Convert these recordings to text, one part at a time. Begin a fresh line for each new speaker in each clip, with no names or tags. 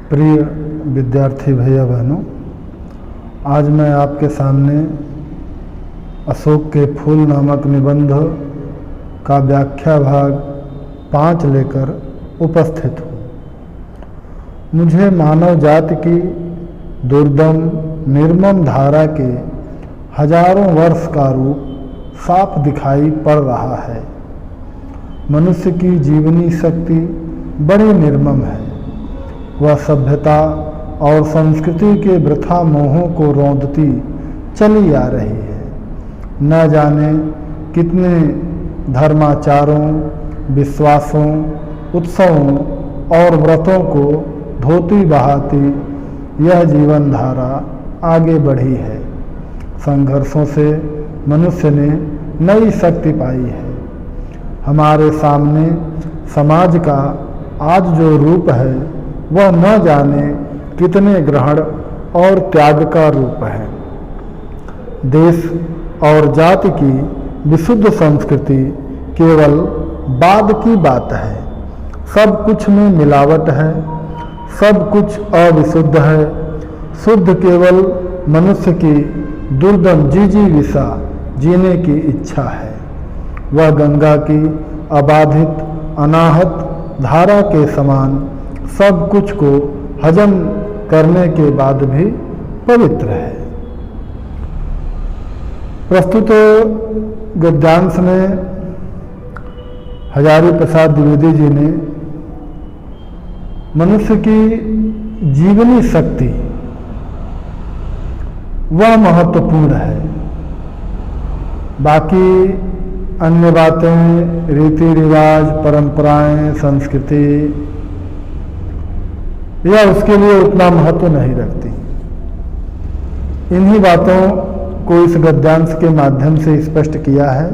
प्रिय विद्यार्थी भैया बहनों, आज मैं आपके सामने अशोक के फूल नामक निबंध का व्याख्या भाग 5 लेकर उपस्थित हूँ। मुझे मानव जाति की दुर्दम निर्मम धारा के हजारों वर्ष का रूप साफ दिखाई पड़ रहा है। मनुष्य की जीवनी शक्ति बड़ी निर्मम है। वह सभ्यता और संस्कृति के वृथा मोहों को रौंदती चली आ रही है। न जाने कितने धर्माचारों, विश्वासों, उत्सवों और व्रतों को धोती बहाती यह जीवन धारा आगे बढ़ी है। संघर्षों से मनुष्य ने नई शक्ति पाई है। हमारे सामने समाज का आज जो रूप है वह न जाने कितने ग्रहण और त्याग का रूप है। देश और जाति की विशुद्ध संस्कृति केवल बाद की बात है। सब कुछ में मिलावट है, सब कुछ अविशुद्ध है। शुद्ध केवल मनुष्य की दुर्दम जिजीविषा जीने की इच्छा है। वह गंगा की अबाधित अनाहत धारा के समान सब कुछ को हजम करने के बाद भी पवित्र है। प्रस्तुत गद्यांश में हजारी प्रसाद द्विवेदी जी ने मनुष्य की जीवनी शक्ति वह महत्वपूर्ण है। बाकी अन्य बातें, रीति रिवाज, परंपराएं, संस्कृति यह उसके लिए उतना महत्व नहीं रखती। इन्हीं बातों को इस गद्यांश के माध्यम से स्पष्ट किया है।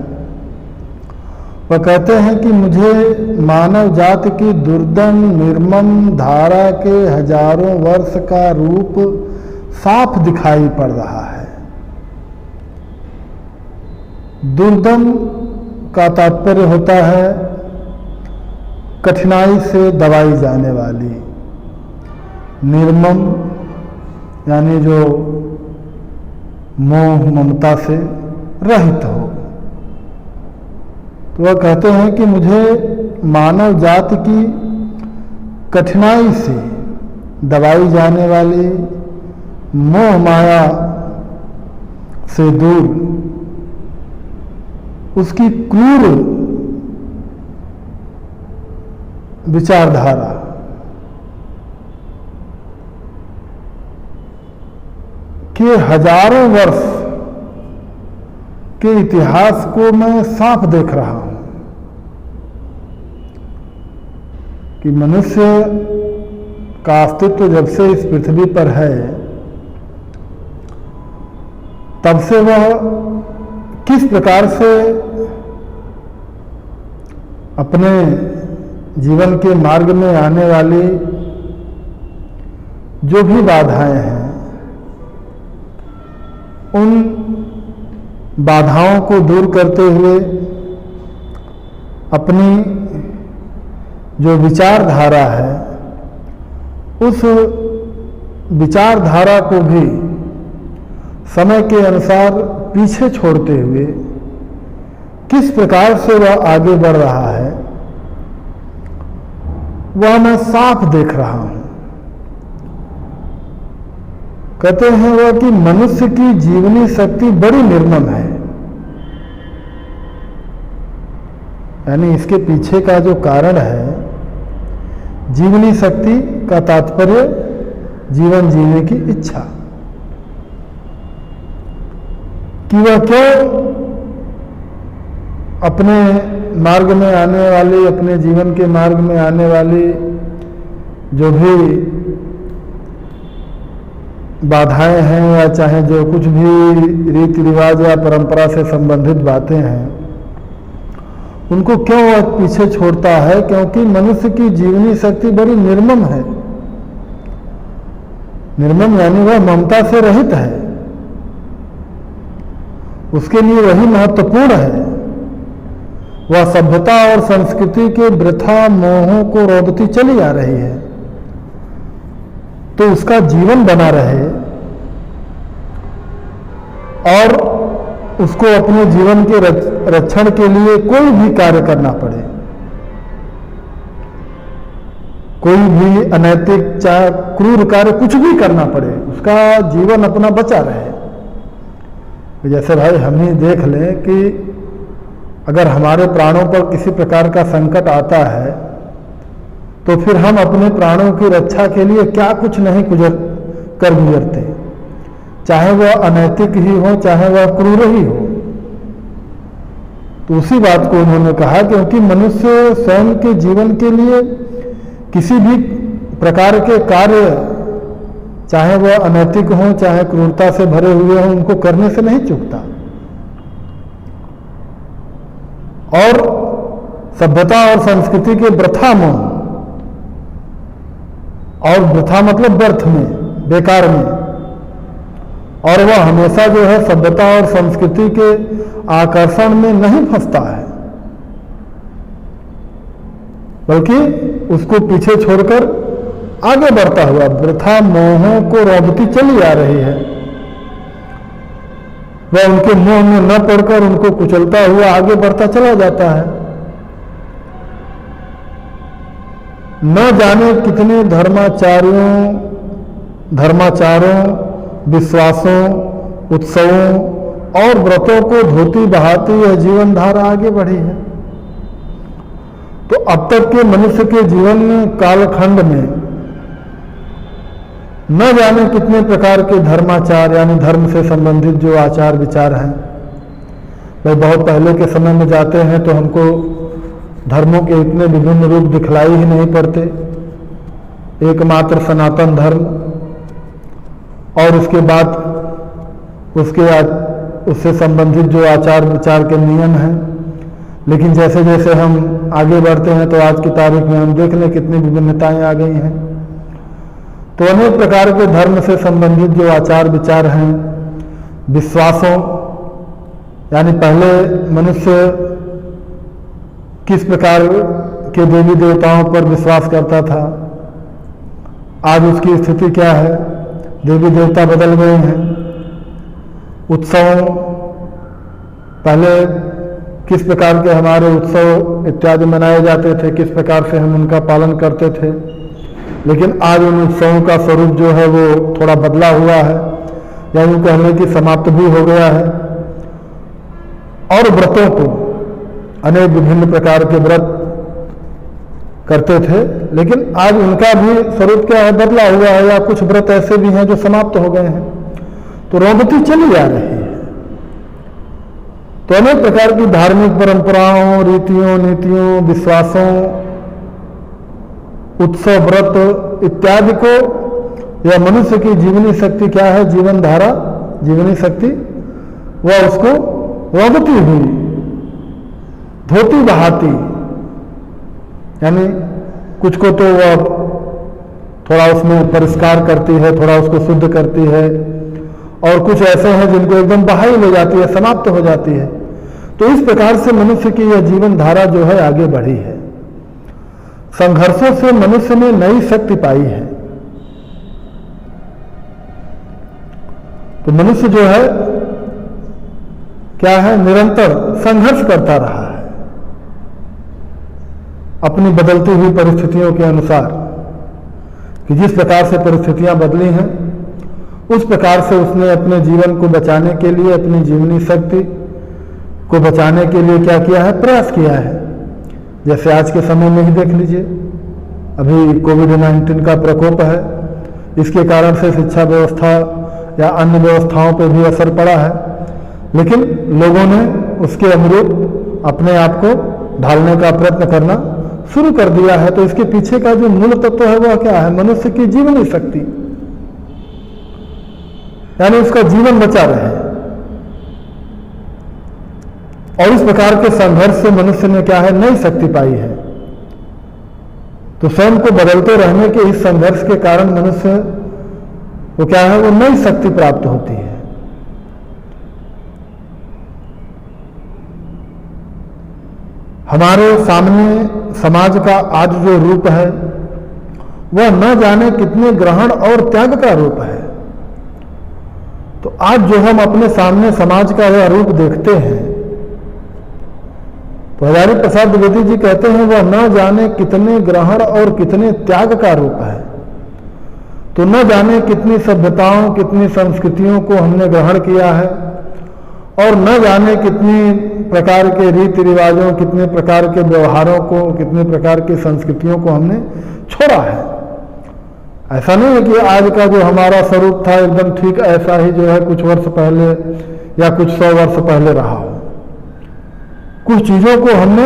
वह कहते हैं कि मुझे मानव जाति की दुर्दम निर्मम धारा के हजारों वर्ष का रूप साफ दिखाई पड़ रहा है। दुर्दम का तात्पर्य होता है कठिनाई से दबाई जाने वाली। निर्मम यानी जो मोह ममता से रहित हो। तो वह कहते हैं कि मुझे मानव जाति की कठिनाई से दबाई जाने वाली मोह माया से दूर उसकी क्रूर विचारधारा के हजारों वर्ष के इतिहास को मैं साफ देख रहा हूं कि मनुष्य का अस्तित्व जब से इस पृथ्वी पर है तब से वह किस प्रकार से अपने जीवन के मार्ग में आने वाली जो भी बाधाएं हैं उन बाधाओं को दूर करते हुए अपनी जो विचारधारा है उस विचारधारा को भी समय के अनुसार पीछे छोड़ते हुए किस प्रकार से वह आगे बढ़ रहा है वह मैं साफ देख रहा हूं। कहते हैं वह कि मनुष्य की जीवनी शक्ति बड़ी निर्मम है। यानी इसके पीछे का जो कारण है, जीवनी शक्ति का तात्पर्य जीवन जीने की इच्छा, कि वह क्यों अपने मार्ग में आने वाली, अपने जीवन के मार्ग में आने वाली जो भी बाधाएं हैं या चाहे जो कुछ भी रीति रिवाज या परंपरा से संबंधित बातें हैं उनको क्यों वह पीछे छोड़ता है? क्योंकि मनुष्य की जीवनी शक्ति बड़ी निर्मम है। निर्मम यानी वह ममता से रहित है। उसके लिए वही महत्वपूर्ण है। वह सभ्यता और संस्कृति के वृथा मोहों को रोदती चली आ रही है। तो उसका जीवन बना रहे और उसको अपने जीवन के रक्षण के लिए कोई भी कार्य करना पड़े, कोई भी अनैतिक चाहे क्रूर कार्य कुछ भी करना पड़े, उसका जीवन अपना बचा रहे। जैसे भाई हम ही देख लें कि अगर हमारे प्राणों पर किसी प्रकार का संकट आता है तो फिर हम अपने प्राणों की रक्षा के लिए क्या कुछ नहीं गुजरते, चाहे वह अनैतिक ही हो चाहे वह क्रूर ही हो। तो उसी बात को उन्होंने कहा, क्योंकि मनुष्य स्वयं के जीवन के लिए किसी भी प्रकार के कार्य, चाहे वह अनैतिक हो चाहे क्रूरता से भरे हुए हों, उनको करने से नहीं चूकता। और सभ्यता और संस्कृति के वृथा मोह, और वृथा मतलब व्यर्थ में, बेकार में, और वह हमेशा जो है सभ्यता और संस्कृति के आकर्षण में नहीं फंसता है, बल्कि उसको पीछे छोड़कर आगे बढ़ता हुआ वृथा मोहों को रोकती चली आ रही है। वह उनके मोह में न पड़कर उनको कुचलता हुआ आगे बढ़ता चला जाता है। न जाने कितने धर्माचारों, विश्वासों, उत्सवों और व्रतों को धोती बहाती यह जीवन धारा आगे बढ़ी है। तो अब तक के मनुष्य के जीवन कालखंड में न जाने कितने प्रकार के धर्माचार यानी धर्म से संबंधित जो आचार विचार हैं, भाई बहुत पहले के समय में जाते हैं तो हमको धर्मों के इतने विभिन्न रूप दिखलाई ही नहीं पड़ते। एकमात्र सनातन धर्म और उसके बाद उससे संबंधित जो आचार विचार के नियम हैं। लेकिन जैसे जैसे हम आगे बढ़ते हैं तो आज की तारीख में हम देख लें कितनी विभिन्नताएं आ गई हैं। तो अनेक प्रकार के धर्म से संबंधित जो आचार विचार हैं, विश्वासों यानी पहले मनुष्य किस प्रकार के देवी देवताओं पर विश्वास करता था, आज उसकी स्थिति क्या है, देवी देवता बदल गए हैं। उत्सव, पहले किस प्रकार के हमारे उत्सव इत्यादि मनाए जाते थे, किस प्रकार से हम उनका पालन करते थे, लेकिन आज उन उत्सवों का स्वरूप जो है वो थोड़ा बदला हुआ है, या यूँ कहने की समाप्त भी हो गया है। और व्रतों को अनेक विभिन्न प्रकार के व्रत करते थे, लेकिन आज उनका भी स्वरूप क्या है, बदला हुआ है, या कुछ व्रत ऐसे भी हैं जो समाप्त हो गए हैं। तो रोगती चली आ रही है। तो अनेक प्रकार की धार्मिक परंपराओं, रीतियों, नीतियों, विश्वासों, उत्सव, व्रत इत्यादि को यह मनुष्य की जीवनी शक्ति क्या है, जीवन धारा, जीवनी शक्ति, वह उसको रोगती हुई, धोती बहाती, यानी कुछ को तो वह थोड़ा उसमें परिष्कार करती है, थोड़ा उसको शुद्ध करती है, और कुछ ऐसे हैं जिनको एकदम बहाई ले जाती है, समाप्त हो जाती है। तो इस प्रकार से मनुष्य की यह जीवन धारा जो है आगे बढ़ी है। संघर्षों से मनुष्य ने नई शक्ति पाई है। तो मनुष्य जो है क्या है, निरंतर संघर्ष करता रहा है अपनी बदलती हुई परिस्थितियों के अनुसार, कि जिस प्रकार से परिस्थितियां बदली हैं उस प्रकार से उसने अपने जीवन को बचाने के लिए, अपनी जीवनी शक्ति को बचाने के लिए क्या किया है, प्रयास किया है। जैसे आज के समय में ही देख लीजिए, अभी कोविड-19 का प्रकोप है, इसके कारण से शिक्षा व्यवस्था या अन्य व्यवस्थाओं पर भी असर पड़ा है, लेकिन लोगों ने उसके अनुरूप अपने आप को ढालने का प्रयत्न करना शुरू कर दिया है। तो इसके पीछे का जो मूल तत्व है वह क्या है, मनुष्य की जीवनी शक्ति, यानी उसका जीवन बचा रहे। और इस प्रकार के संघर्ष से मनुष्य ने क्या है, नई शक्ति पाई है। तो स्वयं को बदलते रहने के इस संघर्ष के कारण मनुष्य को क्या है, वो नई शक्ति प्राप्त होती है। हमारे सामने समाज का आज जो रूप है वह न जाने कितने ग्रहण और त्याग का रूप है। तो आज जो हम अपने सामने समाज का यह रूप देखते हैं, तो हजारी प्रसाद द्विवेदी जी कहते हैं वह न जाने कितने ग्रहण और कितने त्याग का रूप है। तो न जाने कितनी सभ्यताओं, कितनी संस्कृतियों को हमने ग्रहण किया है, और न जाने कितनी प्रकार के रीति रिवाजों, कितने प्रकार के व्यवहारों को, कितने प्रकार की संस्कृतियों को हमने छोड़ा है। ऐसा नहीं है कि आज का जो हमारा स्वरूप था एकदम ठीक ऐसा ही जो है कुछ वर्ष पहले या कुछ 100 वर्ष पहले रहा हो। कुछ चीजों को हमने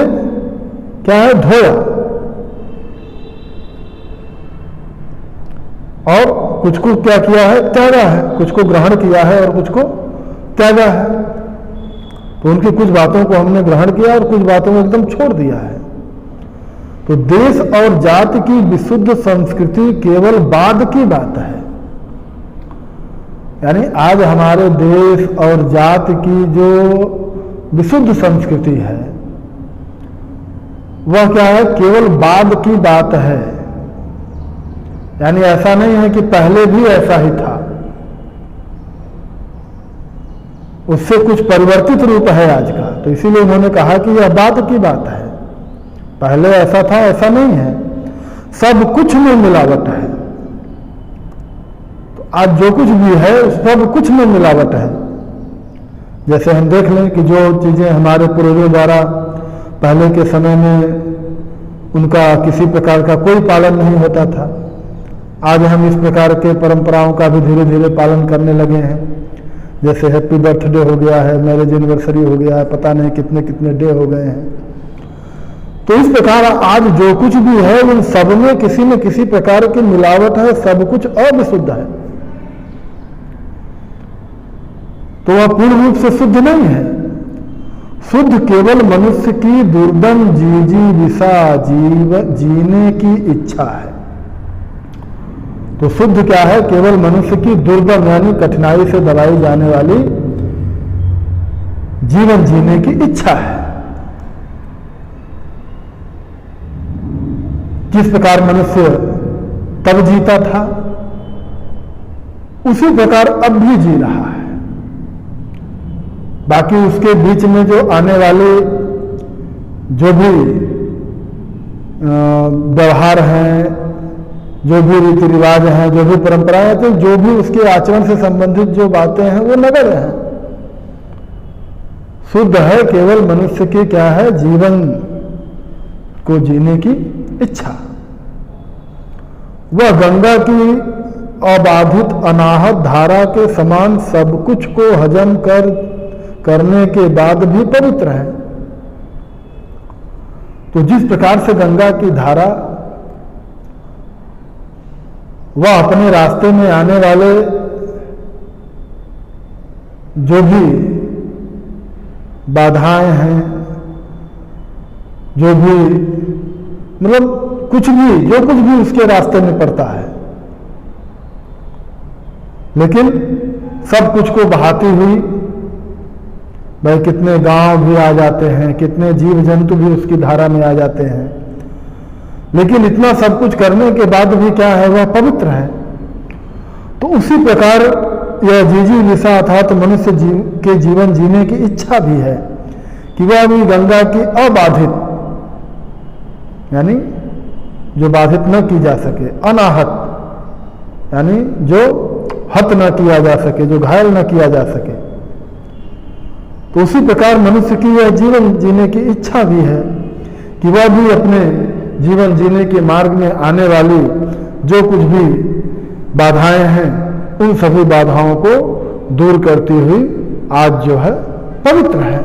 क्या है धोया, और कुछ को क्या किया है त्यागा है, कुछ को ग्रहण किया है और कुछ को त्यागा है। तो उनकी कुछ बातों को हमने ग्रहण किया और कुछ बातों को एकदम छोड़ दिया है। तो देश और जाति की विशुद्ध संस्कृति केवल बाद की बात है। यानी आज हमारे देश और जाति की जो विशुद्ध संस्कृति है वह क्या है, केवल बाद की बात है। यानी ऐसा नहीं है कि पहले भी ऐसा ही था, उससे कुछ परिवर्तित रूप है आज का। तो इसीलिए उन्होंने कहा कि यह बाद की बात है, पहले ऐसा था ऐसा नहीं है, सब कुछ में मिलावट है। तो आज जो कुछ भी है सब कुछ में मिलावट है। जैसे हम देख लें कि जो चीजें हमारे पूर्वजों द्वारा पहले के समय में उनका किसी प्रकार का कोई पालन नहीं होता था, आज हम इस प्रकार के परंपराओं का भी धीरे धीरे पालन करने लगे हैं। जैसे हैप्पी बर्थडे हो गया है, मैरिज एनिवर्सरी हो गया है, पता नहीं कितने कितने डे हो गए हैं। तो इस प्रकार आज जो कुछ भी है उन सब में किसी न किसी प्रकार की मिलावट है, सब कुछ अविशुद्ध है। तो वह पूर्ण रूप से शुद्ध नहीं है। शुद्ध केवल मनुष्य की दुर्दम जीजीविषा जीने की इच्छा है। तो शुद्ध क्या है, केवल मनुष्य की दुर्दम यानी कठिनाई से दबाई जाने वाली जीवन जीने की इच्छा है। जिस प्रकार मनुष्य तब जीता था उसी प्रकार अब भी जी रहा है। बाकी उसके बीच में जो आने वाले जो भी व्यवहार हैं, जो भी रीति रिवाज हैं, जो भी परंपराएं हैं, तो जो भी उसके आचरण से संबंधित जो बातें हैं वो नगण्य हैं। शुद्ध है केवल मनुष्य की क्या है, जीवन को जीने की इच्छा। वह गंगा की अबाधित अनाहत धारा के समान सब कुछ को हजम करने के बाद भी पवित्र है। तो जिस प्रकार से गंगा की धारा वह अपने रास्ते में आने वाले जो भी बाधाएं हैं, जो भी मतलब कुछ भी जो कुछ भी उसके रास्ते में पड़ता है, लेकिन सब कुछ को बहाती हुई भाई कितने गांव भी आ जाते हैं, कितने जीव जंतु भी उसकी धारा में आ जाते हैं, लेकिन इतना सब कुछ करने के बाद भी क्या है, वह पवित्र है। तो उसी प्रकार यह जीजीविषा अर्थात मनुष्य के जीवन जीने की इच्छा भी है कि वह भी गंगा की अबाधित यानी जो बाधित न की जा सके, अनाहत यानी जो हत न किया जा सके, जो घायल न किया जा सके। तो उसी प्रकार मनुष्य की यह जीवन जीने की इच्छा भी है कि वह भी अपने जीवन जीने के मार्ग में आने वाली जो कुछ भी बाधाएं हैं उन सभी बाधाओं को दूर करती हुई आज जो है पवित्र है।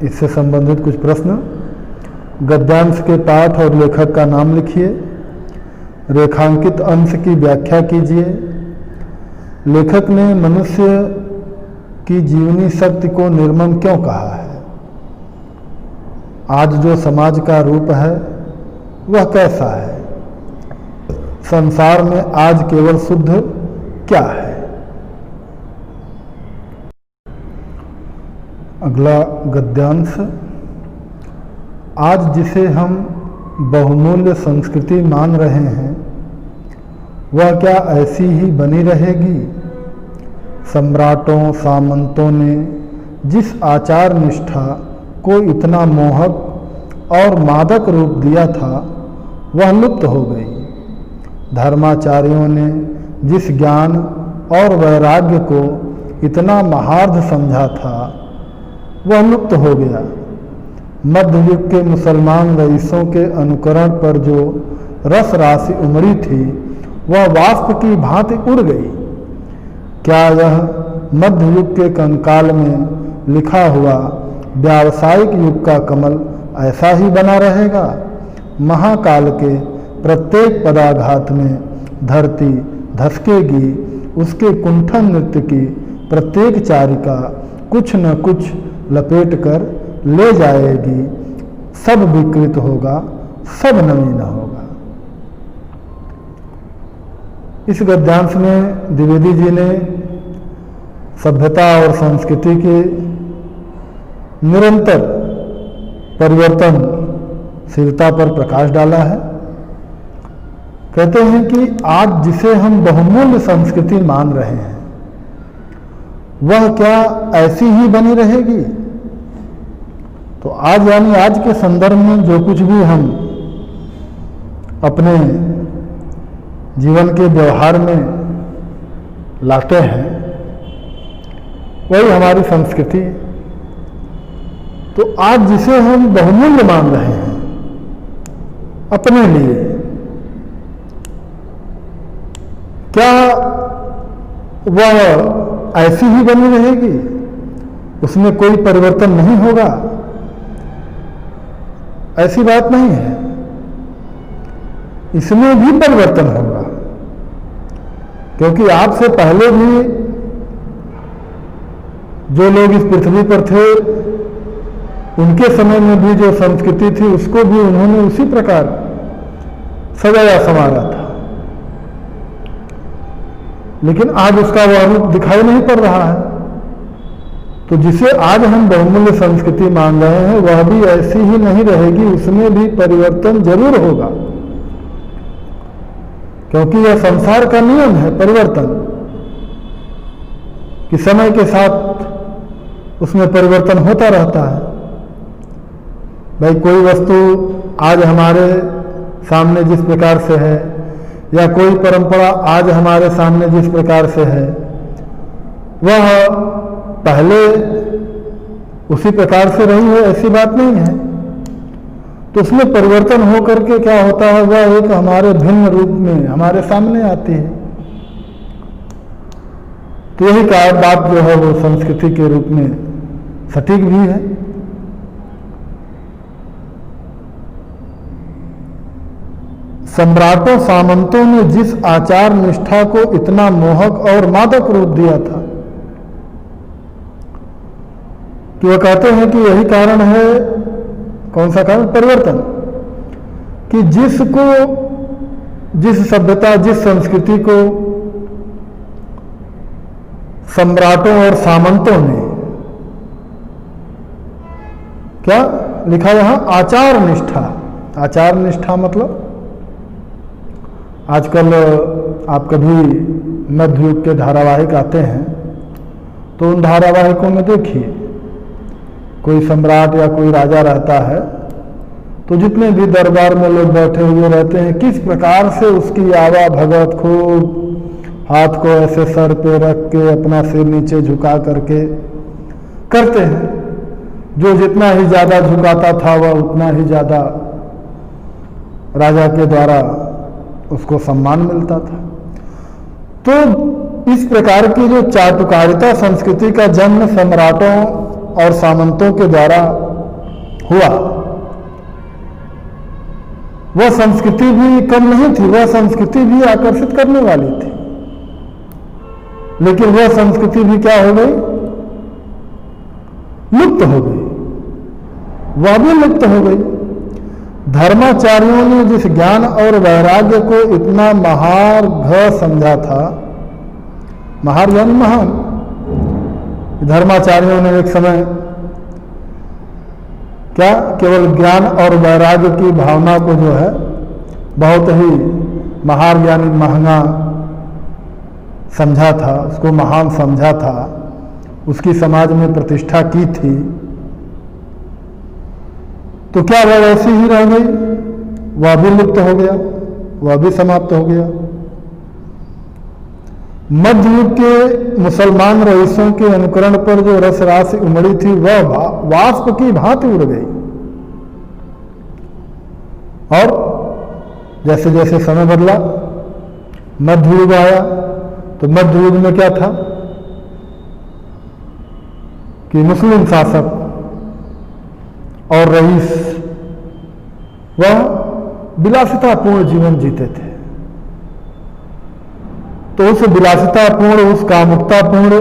इससे संबंधित कुछ प्रश्न। गद्यांश के पाठ और लेखक का नाम लिखिए। रेखांकित अंश की व्याख्या कीजिए। लेखक ने मनुष्य की जीवनी शक्ति को निर्मम क्यों कहा है? आज जो समाज का रूप है वह कैसा है? संसार में आज केवल शुद्ध क्या है? अगला गद्यांश। आज जिसे हम बहुमूल्य संस्कृति मान रहे हैं वह क्या ऐसी ही बनी रहेगी? सम्राटों सामंतों ने जिस आचार निष्ठा को इतना मोहक और मादक रूप दिया था वह लुप्त हो गई। धर्माचार्यों ने जिस ज्ञान और वैराग्य को इतना महार्घ समझा था वह लुप्त हो गया। मध्य युग के मुसलमान रईसों के अनुकरण पर जो रस राशि उमड़ी थी वह वाष्प की भांति उड़ गई। क्या यह मध्य युग के कंकाल में लिखा हुआ व्यावसायिक युग का कमल ऐसा ही बना रहेगा? महाकाल के प्रत्येक पदाघात में धरती धसकेगी, उसके कुंठन नृत्य की प्रत्येक चारिका कुछ न कुछ लपेट कर ले जाएगी। सब विकृत होगा, सब नवीन होगा। इस गद्यांश में द्विवेदी जी ने सभ्यता और संस्कृति के निरंतर परिवर्तनशीलता पर प्रकाश डाला है। कहते हैं कि आज जिसे हम बहुमूल्य संस्कृति मान रहे हैं वह क्या ऐसी ही बनी रहेगी? तो आज यानी आज के संदर्भ में जो कुछ भी हम अपने जीवन के व्यवहार में लाते हैं वही हमारी संस्कृति। तो आज जिसे हम बहुमूल्य मान रहे हैं अपने लिए, क्या वह ऐसी ही बनी रहेगी? उसमें कोई परिवर्तन नहीं होगा? ऐसी बात नहीं है, इसमें भी परिवर्तन होगा। क्योंकि आपसे पहले भी जो लोग इस पृथ्वी पर थे उनके समय में भी जो संस्कृति थी उसको भी उन्होंने उसी प्रकार सजाया संवारा था, लेकिन आज उसका वह रूप दिखाई नहीं पड़ रहा है। तो जिसे आज हम बहुमूल्य संस्कृति मान रहे हैं वह भी ऐसी ही नहीं रहेगी, उसमें भी परिवर्तन जरूर होगा। क्योंकि यह संसार का नियम है परिवर्तन, कि समय के साथ उसमें परिवर्तन होता रहता है। भाई कोई वस्तु आज हमारे सामने जिस प्रकार से है या कोई परंपरा आज हमारे सामने जिस प्रकार से है वह पहले उसी प्रकार से रही है, ऐसी बात नहीं है। तो उसमें परिवर्तन हो करके क्या होता है, वह एक हमारे भिन्न रूप में हमारे सामने आती है। तो यही का बात जो है वो संस्कृति के रूप में सटीक भी है। सम्राटों सामंतों ने जिस आचार निष्ठा को इतना मोहक और मादक रूप दिया था, तो वह कहते हैं कि यही कारण है, कौन सा कारण? परिवर्तन। कि जिस सभ्यता जिस संस्कृति को सम्राटों और सामंतों ने क्या लिखा यहां? आचार निष्ठा। आचार निष्ठा मतलब आजकल आप कभी मध्य युग के धारावाहिक आते हैं तो उन धारावाहिकों में देखिए कोई सम्राट या कोई राजा रहता है तो जितने भी दरबार में लोग बैठे हुए रहते हैं किस प्रकार से उसकी आवा भगत खूब हाथ को ऐसे सर पे रख के अपना सिर नीचे झुका करके करते हैं। जो जितना ही ज्यादा झुकाता था वह उतना ही ज्यादा राजा के द्वारा उसको सम्मान मिलता था। तो इस प्रकार की जो चाटुकारिता संस्कृति का जन्म सम्राटों और सामंतों के द्वारा हुआ, वह संस्कृति भी कम नहीं थी, वह संस्कृति भी आकर्षित करने वाली थी। लेकिन वह संस्कृति भी क्या हो गई? लुप्त हो गई। वह भी लुप्त हो गई। धर्माचार्यों ने जिस ज्ञान और वैराग्य को इतना महार्घ समझा था, महार्घ यानी महान। धर्माचार्यों ने एक समय क्या केवल ज्ञान और वैराग्य की भावना को जो है बहुत ही महान यानी महंगा समझा था, उसको महान समझा था, उसकी समाज में प्रतिष्ठा की थी, तो क्या वह वैसी ही रह गई? वह भी लुप्त हो गया, वह भी समाप्त हो गया। मध्य युग के मुसलमान रईसों के अनुकरण पर जो रस राशि उमड़ी थी वह वाष्प की भांति उड़ गई। और जैसे जैसे समय बदला, मध्य युग आया, तो मध्य युग में क्या था कि मुस्लिम शासक और रईस वह विलासितापूर्ण जीवन जीते थे। तो उस विलासितापूर्ण, उस कामुकतापूर्ण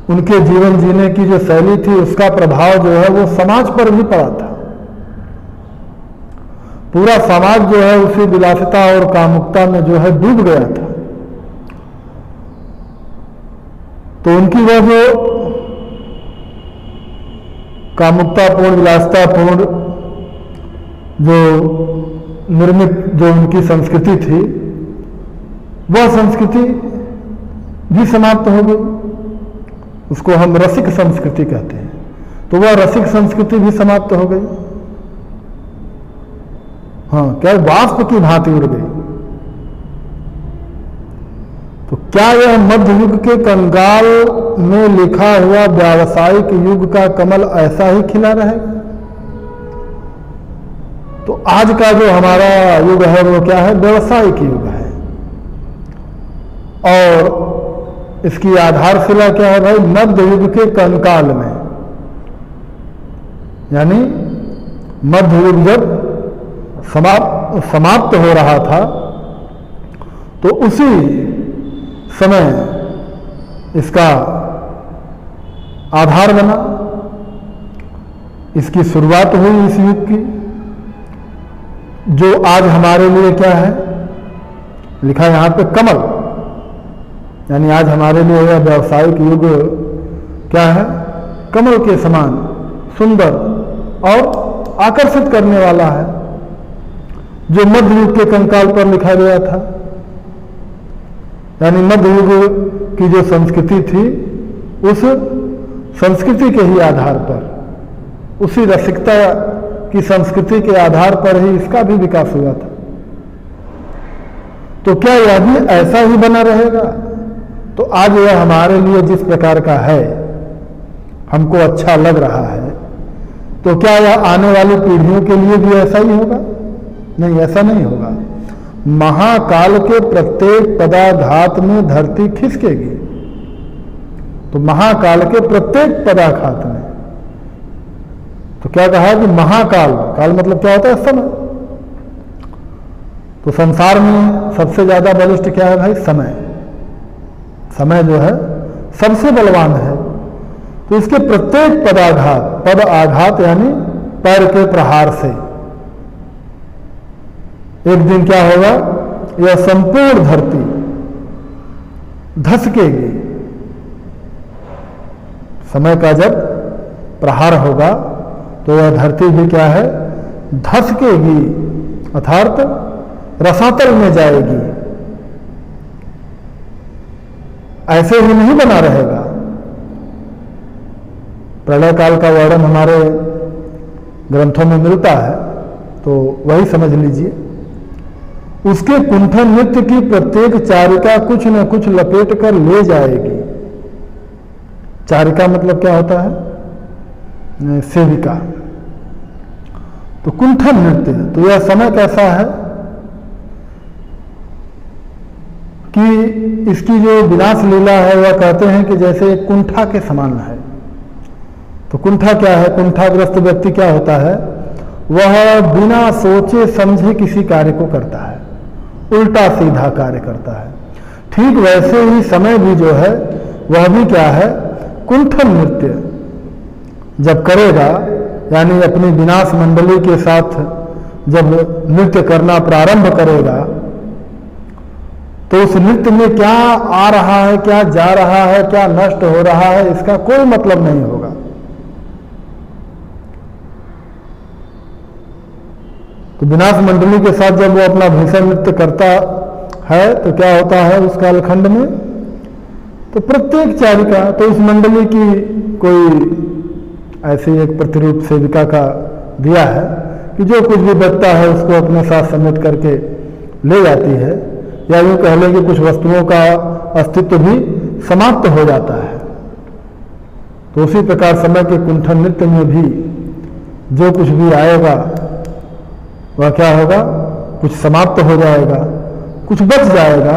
उनके जीवन जीने की जो शैली थी, उसका प्रभाव जो है वो समाज पर भी पड़ा था। पूरा समाज जो है उसी विलासिता और कामुकता में जो है डूब गया था। तो उनकी वह जो कामुकतापूर्ण, विलासितापूर्ण जो निर्मित जो उनकी संस्कृति थी, वह संस्कृति भी समाप्त हो गई। उसको हम रसिक संस्कृति कहते हैं। तो वह रसिक संस्कृति भी समाप्त हो गई। हाँ, क्या वाष्प की भांति उड़ गई। तो क्या यह मध्य युग के कंगाल में लिखा हुआ व्यावसायिक युग का कमल ऐसा ही खिला रहेगा? तो आज का जो हमारा युग है वो क्या है? व्यावसायिक युग है। और इसकी आधारशिला क्या है भाई? मध्य युग के कंकाल में, यानी मध्य युग जब समाप्त हो रहा था तो उसी समय इसका आधार बना, इसकी शुरुआत हुई इस युग की, जो आज हमारे लिए क्या है लिखा है यहां पे? कमल। यानी आज हमारे लिए यह व्यावसायिक युग क्या है? कमल के समान सुंदर और आकर्षित करने वाला है, जो मध्य युग के कंकाल पर लिखा गया था। यानी मध्य युग की जो संस्कृति थी, उस संस्कृति के ही आधार पर, उसी रसिकता की संस्कृति के आधार पर ही इसका भी विकास हुआ था। तो क्या यह भी ऐसा ही बना रहेगा? तो आज यह हमारे लिए जिस प्रकार का है, हमको अच्छा लग रहा है, तो क्या यह आने वाली पीढ़ियों के लिए भी ऐसा ही होगा? नहीं, ऐसा नहीं होगा। महाकाल के प्रत्येक पदाघात में धरती खिसकेगी। तो महाकाल के प्रत्येक पदाघात में, तो क्या कहा कि महाकाल, काल मतलब क्या होता है? समय। तो संसार में सबसे ज्यादा बलिष्ठ क्या है भाई? समय। समय जो है सबसे बलवान है। तो इसके प्रत्येक पदाघात, पद आघात यानी पैर के प्रहार से एक दिन क्या होगा? यह संपूर्ण धरती धसकेगी। समय का जब प्रहार होगा तो यह धरती भी क्या है? धसकेगी, अर्थात रसातल में जाएगी। ऐसे ही नहीं बना रहेगा। प्रलय काल का वर्णन हमारे ग्रंथों में मिलता है, तो वही समझ लीजिए। उसके कुंठन नृत्य की प्रत्येक चारिका कुछ न कुछ लपेट कर ले जाएगी। चारिका मतलब क्या होता है? सेविका। तो कुंठन नृत्य, तो यह समय कैसा है कि इसकी जो विनाश लीला है वह कहते हैं कि जैसे एक कुंठा के समान है। तो कुंठा क्या है? कुंठाग्रस्त व्यक्ति क्या होता है? वह बिना सोचे समझे किसी कार्य को करता है, उल्टा सीधा कार्य करता है। ठीक वैसे ही समय भी जो है वह भी क्या है? कुंठन नृत्य जब करेगा, यानी अपनी विनाश मंडली के साथ जब नृत्य करना प्रारंभ करेगा, तो उस नृत्य में क्या आ रहा है, क्या जा रहा है, क्या नष्ट हो रहा है, इसका कोई मतलब नहीं होगा। तो विनाश मंडली के साथ जब वो अपना भीषण नृत्य करता है तो क्या होता है उस कालखंड में, तो प्रत्येक चारिका, तो उस मंडली की कोई ऐसी एक प्रतिरूप सेविका का दिया है कि जो कुछ भी बचता है उसको अपने साथ समेट करके ले जाती है, या यूँ कह लें कि कुछ वस्तुओं का अस्तित्व भी समाप्त हो जाता है। तो उसी प्रकार समय के कुंठन नृत्य में भी जो कुछ भी आएगा वह क्या होगा, कुछ समाप्त हो जाएगा, कुछ बच जाएगा,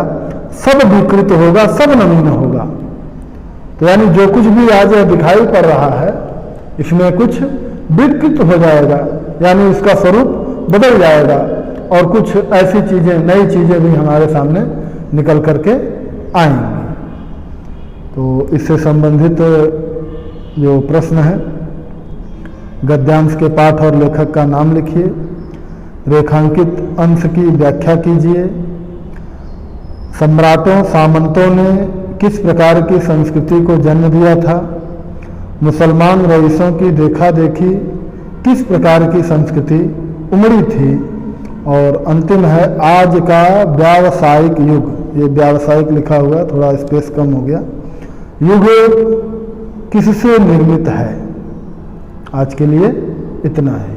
सब विकृत होगा, सब नवीन होगा। तो यानी जो कुछ भी आज दिखाई पड़ रहा है इसमें कुछ विकृत हो जाएगा, यानी उसका स्वरूप बदल जाएगा और कुछ ऐसी चीजें, नई चीजें भी हमारे सामने निकल करके आएंगी। तो इससे संबंधित जो प्रश्न है, गद्यांश के पाठ और लेखक का नाम लिखिए, रेखांकित अंश की व्याख्या कीजिए, सम्राटों सामंतों ने किस प्रकार की संस्कृति को जन्म दिया था, मुसलमान रईसों की देखा देखी किस प्रकार की संस्कृति उमड़ी थी, और अंतिम है आज का व्यावसायिक युग। ये व्यावसायिक लिखा हुआ है, थोड़ा स्पेस कम हो गया। युग किससे निर्मित है। आज के लिए इतना है।